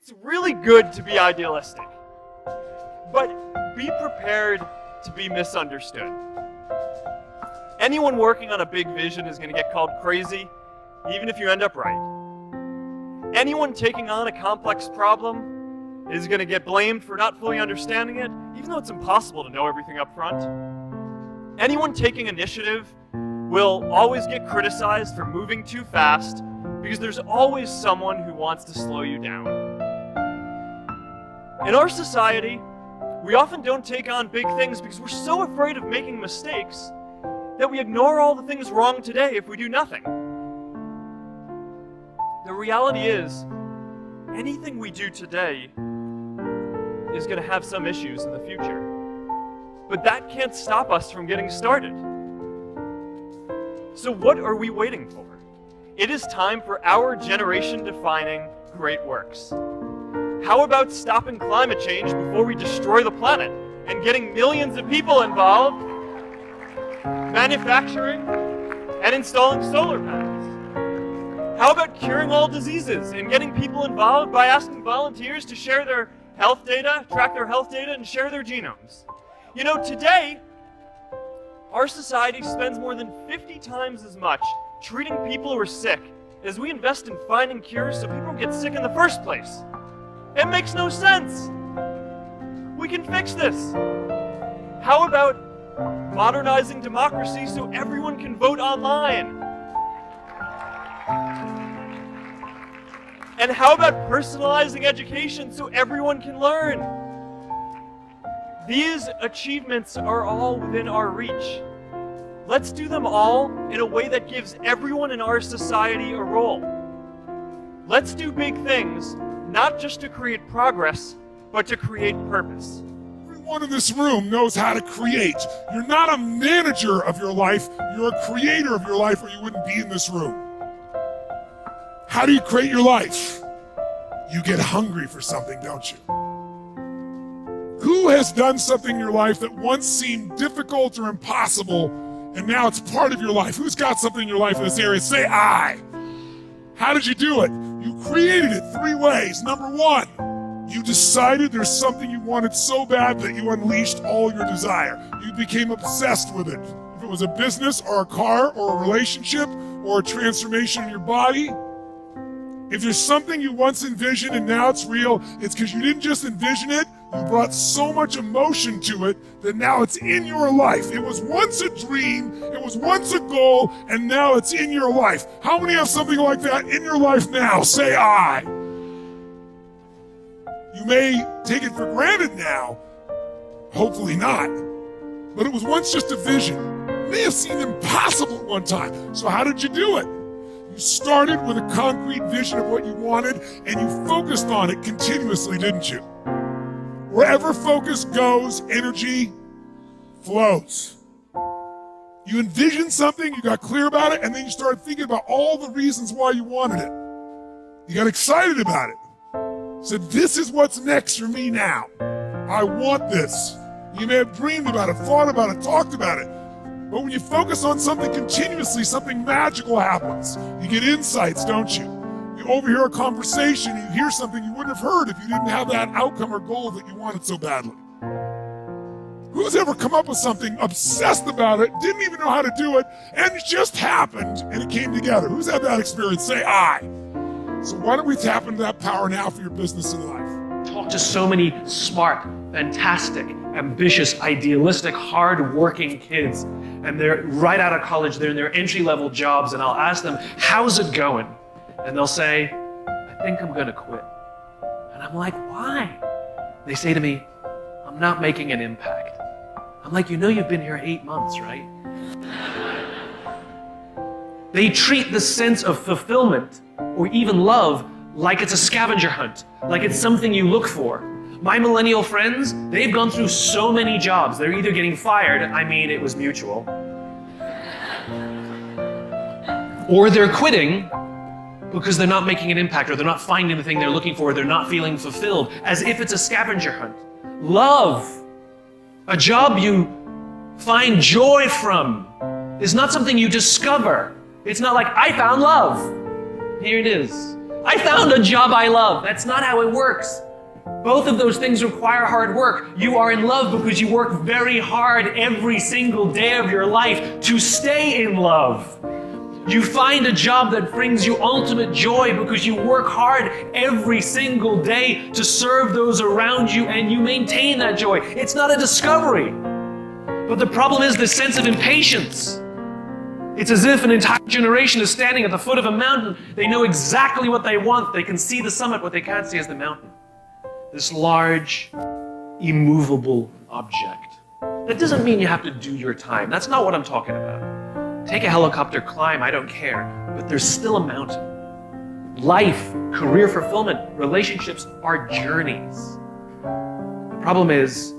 It's really good to be idealistic, but be prepared to be misunderstood. Anyone working on a big vision is going to get called crazy, even if you end up right. Anyone taking on a complex problem is going to get blamed for not fully understanding it, even though it's impossible to know everything up front. Anyone taking initiative will always get criticized for moving too fast, because there's always someone who wants to slow you down. In our society, we often don't take on big things because we're so afraid of making mistakes that we ignore all the things wrong today if we do nothing. The reality is, anything we do today is going to have some issues in the future. But that can't stop us from getting started. So what are we waiting for? It is time for our generation-defining great works. How about stopping climate change before we destroy the planet and getting millions of people involved, manufacturing and installing solar panels? How about curing all diseases and getting people involved by asking volunteers to share their health data, track their health data, and share their genomes? You know, today, our society spends more than 50 times as much treating people who are sick as we invest in finding cures so people don't get sick in the first place. It makes no sense. We can fix this. How about modernizing democracy so everyone can vote online? And how about personalizing education so everyone can learn? These achievements are all within our reach. Let's do them all in a way that gives everyone in our society a role. Let's do big things, not just to create progress, but to create purpose. Everyone in this room knows how to create. You're not a manager of your life, you're a creator of your life, or you wouldn't be in this room. How do you create your life? You get hungry for something, don't you? Who has done something in your life that once seemed difficult or impossible, and now it's part of your life? Who's got something in your life in this area? Say I. How did you do it? You created it 3 ways. Number 1, you decided there's something you wanted so bad that you unleashed all your desire. You became obsessed with it. If it was a business or a car or a relationship or a transformation in your body, if there's something you once envisioned and now it's real, it's because you didn't just envision it, you brought so much emotion to it that now it's in your life. It was once a dream, it was once a goal, and now it's in your life. How many have something like that in your life now? Say I. You may take it for granted now, hopefully not, but it was once just a vision. It may have seemed impossible at one time. So how did you do it? You started with a concrete vision of what you wanted, and you focused on it continuously, didn't you? Wherever focus goes, energy flows. You envisioned something, you got clear about it, and then you started thinking about all the reasons why you wanted it. You got excited about it. Said, this is what's next for me now. I want this. You may have dreamed about it, thought about it, talked about it. But when you focus on something continuously, something magical happens. You get insights, don't you? You overhear a conversation, you hear something you wouldn't have heard if you didn't have that outcome or goal that you wanted so badly. Who's ever come up with something, obsessed about it, didn't even know how to do it, and it just happened and it came together? Who's had that experience? Say I. So why don't we tap into that power now for your business and life? Talk to so many smart, fantastic, ambitious, idealistic, hard-working kids, and they're right out of college, they're in their entry-level jobs, and I'll ask them, how's it going? And they'll say, I think I'm gonna quit. And I'm like, why? They say to me, I'm not making an impact. I'm like, you know you've been here 8 months, right? They treat the sense of fulfillment or even love like it's a scavenger hunt, like it's something you look for. My millennial friends, they've gone through so many jobs. They're either getting fired, I mean, it was mutual, or they're quitting because they're not making an impact, or they're not finding the thing they're looking for, or they're not feeling fulfilled, as if it's a scavenger hunt. Love, a job you find joy from, is not something you discover. It's not like, I found love. Here it is. I found a job I love. That's not how it works. Both of those things require hard work. You are in love because you work very hard every single day of your life to stay in love. You find a job that brings you ultimate joy because you work hard every single day to serve those around you, and you maintain that joy. It's not a discovery. But the problem is the sense of impatience. It's as if an entire generation is standing at the foot of a mountain. They know exactly what they want. They can see the summit. What they can't see is the mountain. This large, immovable object. That doesn't mean you have to do your time. That's not what I'm talking about. Take a helicopter climb, I don't care. But there's still a mountain. Life, career fulfillment, relationships are journeys. The problem is,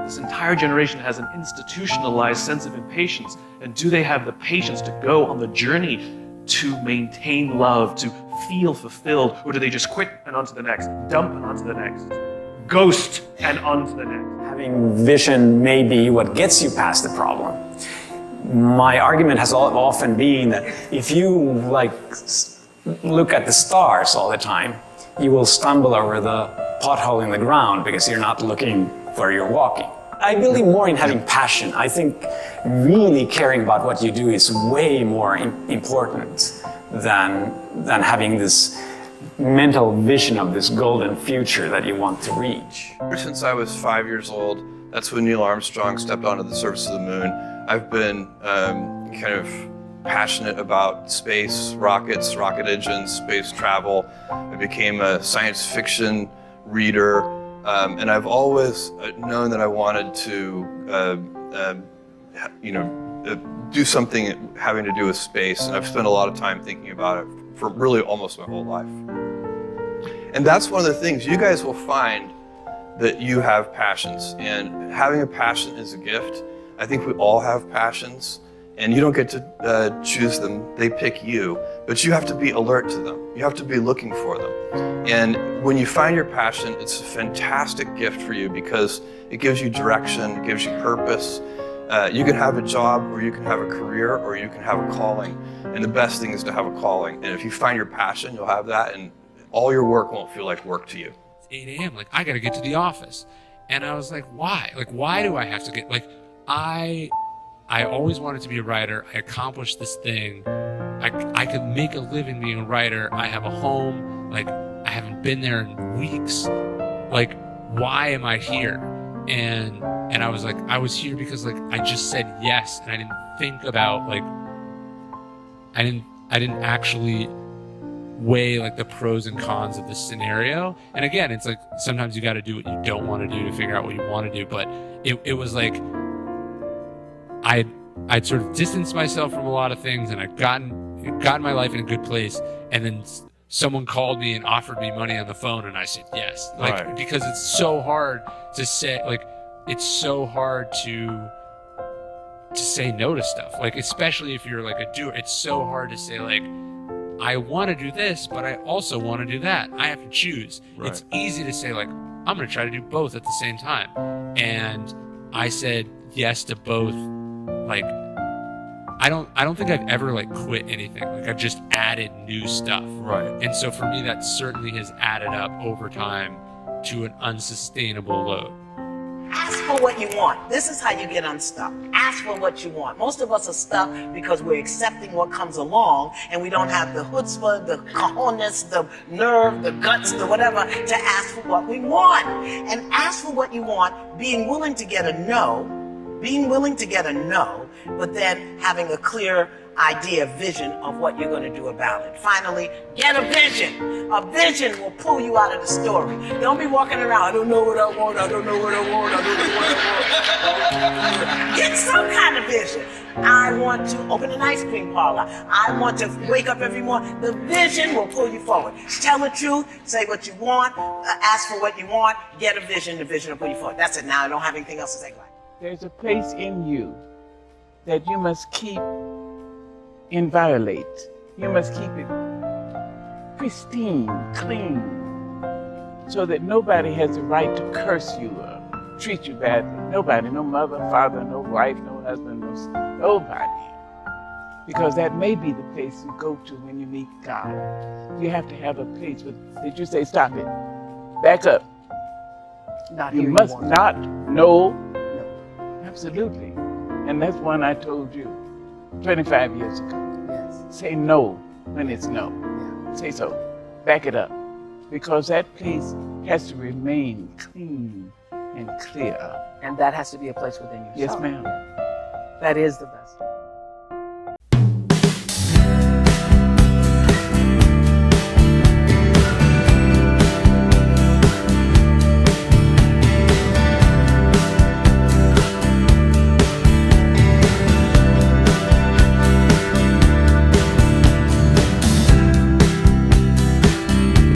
this entire generation has an institutionalized sense of impatience. And do they have the patience to go on the journey to maintain love, to feel fulfilled? Or do they just quit and on to the next, dump and on to the next, ghost and on to the next? Having vision may be what gets you past the problem. My argument has often been that if you look at the stars all the time, you will stumble over the pothole in the ground because you're not looking where you're walking. I believe more in having passion. I think really caring about what you do is way more important than having this mental vision of this golden future that you want to reach. Ever since I was 5 years old, that's when Neil Armstrong stepped onto the surface of the moon. I've been kind of passionate about space, rockets, rocket engines, space travel. I became a science fiction reader. And I've always known that I wanted to, do something having to do with space. And I've spent a lot of time thinking about it for really almost my whole life. And that's one of the things. You guys will find that you have passions. And having a passion is a gift. I think we all have passions. And you don't get to choose them. They pick you. But you have to be alert to them. You have to be looking for them. And when you find your passion, it's a fantastic gift for you because it gives you direction, it gives you purpose. You can have a job, or you can have a career, or you can have a calling. And the best thing is to have a calling. And if you find your passion, you'll have that, and all your work won't feel like work to you. It's 8 a.m. I got to get to the office. And I was like, why? Why do I have to get, I always wanted to be a writer. I accomplished this thing. I could make a living being a writer. I have a home. I haven't been there in weeks. Why am I here? And I was like, I was here because I just said yes, and I didn't think about I didn't actually weigh the pros and cons of this scenario. And again, it's sometimes you got to do what you don't want to do to figure out what you want to do. But it was I'd sort of distanced myself from a lot of things, and I'd gotten my life in a good place, and then someone called me and offered me money on the phone, and I said yes. Right. Because it's so hard to say, it's so hard to say no to stuff. Especially if you're a doer, it's so hard to say I want to do this, but I also want to do that. I have to choose. Right. It's easy to say I'm going to try to do both at the same time. And I said yes to both. I don't think I've ever quit anything. I've just added new stuff. Right. And so for me, that certainly has added up over time to an unsustainable load. Ask for what you want. This is how you get unstuck. Ask for what you want. Most of us are stuck because we're accepting what comes along, and we don't have the chutzpah, the cojones, the nerve, the guts, the whatever to ask for what we want. And ask for what you want, being willing to get a no, but then having a clear idea, vision of what you're going to do about it. Finally, get a vision. A vision will pull you out of the story. Don't be walking around, I don't know what I want, I don't know what I want, I don't know what I want. Get some kind of vision. I want to open an ice cream parlor. I want to wake up every morning. The vision will pull you forward. Tell the truth, say what you want, ask for what you want, get a vision, the vision will pull you forward. That's it. Now I don't have anything else to say. There's a place in you that you must keep inviolate. You must keep it pristine, clean, so that nobody has the right to curse you or treat you badly. Nobody, no mother, father, no wife, no husband, nobody. Because that may be the place you go to when you meet God. You have to have a place. But did you say stop it? Back up. Not You here must anymore. not know. No. Absolutely. And that's one I told you 25 years ago. Yes. Say no when it's no. Yeah. Say so. Back it up. Because that place has to remain clean and clear. And that has to be a place within yourself. Yes, ma'am. That is the best.